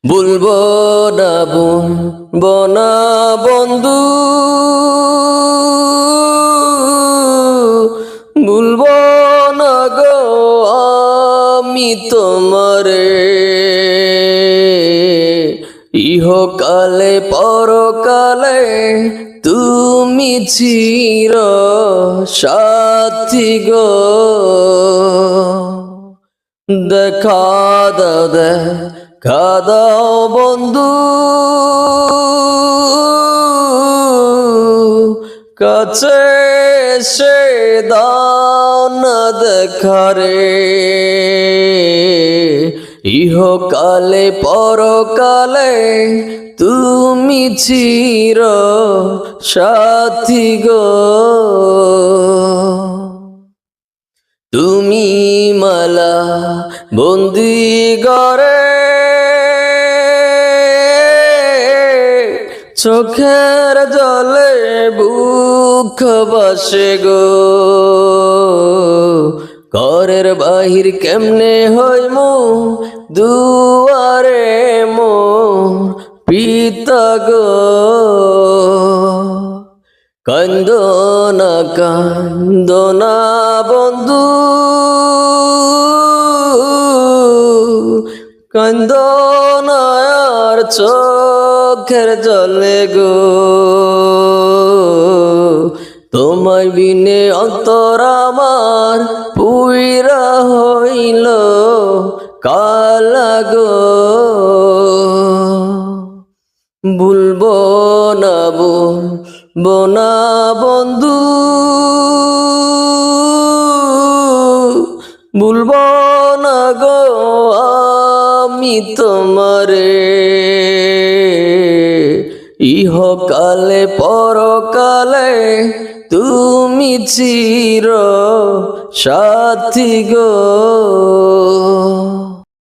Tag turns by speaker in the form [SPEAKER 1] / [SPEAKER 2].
[SPEAKER 1] বলবো না বলবো না বন্ধু, বলবো না গো আমি তোমারে, ইহকালে পরকালে তুমি চির সাথী গো। দেখা দাও দেখা দাও বন্ধু, কাছে এসে দাও না দেখা রে, ইহকালে পরকালে তুমি চির সাথী গো। তুমি মালা বন্দি গরে, চোখের জলে বুক বাসে গো, ঘরের বাহির কেমনে হইমু দুয়ারে মো পিতা গো। কান্দো না বন্ধু, কান্দো না আর চোখের জলে গো, তোমায় বিনে অন্তর আমার পুইরা হইল কালা গো। বলবো না বলবো না বন্ধু, বলবো না গো আমি তোমারে, ইহকালে পরকালে তুমি চির সাথী গো।